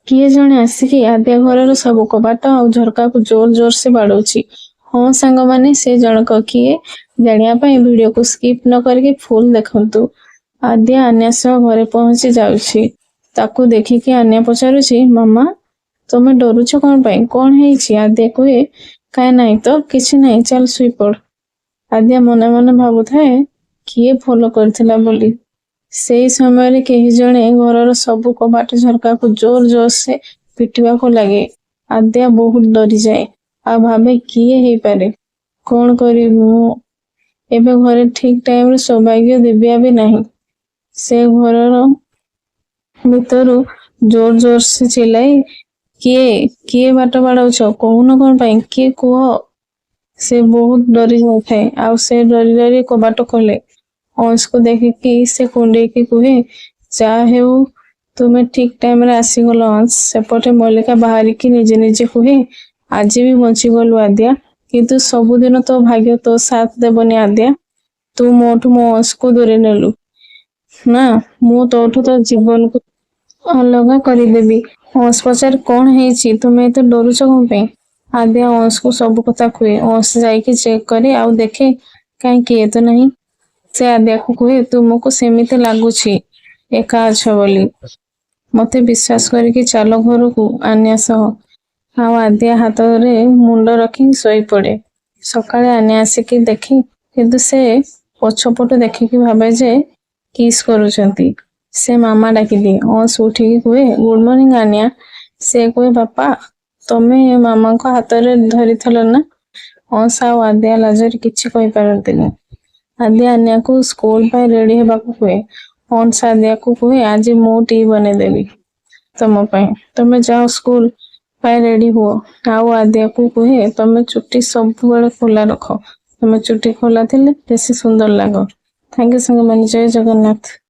किए जणे आसिकी आद्या घरर सब कबाट आ झरका को जोर जोर से बाड़ौछि। हाँ सांग माने से जनक किए जानिया पाई वीडियो को स्किप न करके फुल देखंतु। आद्या आन्या सह घरे पहुंची जाउछि। ताकू देखिकी आन्या पचारुछि, मामा तमे डरुछ कौन पाई, कौन हेछि? आद्या कहे, काहे नाही तो किछि नाही, चल सुई पड़। आद्या मने मने भाबुଥାଏ किए फॉलो करथिला बोली। सेई समय केही जणे घरर सबु कबाट झरका को जोर जोर से पिटिबा को लगे। आद्या बहुत डरी जाए आ भाबे किए हेई पारे, कौन करी मु एबे घरे ठीक टाइम रे सौभाग्य दिव्या भी नहीं। से घरर भितरु जोर जोर से चिल्लाई, किए किए बाट बाड़ौछ, कहून कौन पाई, किए कुह। से बहुत डरी जाए आ से डरी डरी कबाट खोले। अंश को देखिकी से कुंडे की कुहे, जा हेउ तुमे ठीक टाइम रे आसीगल अंश। सेपटे मल्लिका बाहरी की निजे निजे कुहे, आज भी बंची गलु आद्या, किंतु सबुदिन तो भाग्य तो साथ देबनी आद्या। तू मोठू मो अंश को दूरे नेलु ना, मु तोठू तो जीवन को अलगा करदेवी। अंश पचार कौन हेछि, तुमे तो डरुछ कौन पे? आद्या अंश को सब कथा कुहे। अंश जाइकी चेक करे आउ देखे कहीं किए तो नहीं। से आद्या को कहे, तुमको सेमिति लागुछि एका अछ बोली, मते विश्वास करके चालो घर को आन्या सह। आउ आद्या हाथ रे मुंड रखी सोई पड़े। सकाळे आन्या आसिकी देखी, किंतु से पछपट देखिकी भाबे जे किस करूछंती। से मामा डाकी दिए। अंश उठिकी कहे, गुड मॉर्निंग आन्या। से कहे, बापा तमे मामा को हाथ रे धरी थलो ना? अंश आउ आद्या लाजरी किछि कहि पारंतिनी। आद्या आन्या को स्कूल पर रेडी हेबा को कहे। अंश आद्या को कहे, आज मु टी बने देबी तम पाई, तमे जाओ स्कूल पर रेडी हुओ। आउ आद्या को कहे, तमे चुट्टी सब बेले खोला रख, तमे चुट्टी खोला थिले बेसी सुंदर लागो। थैंक यू संग मन, जय जगन्नाथ।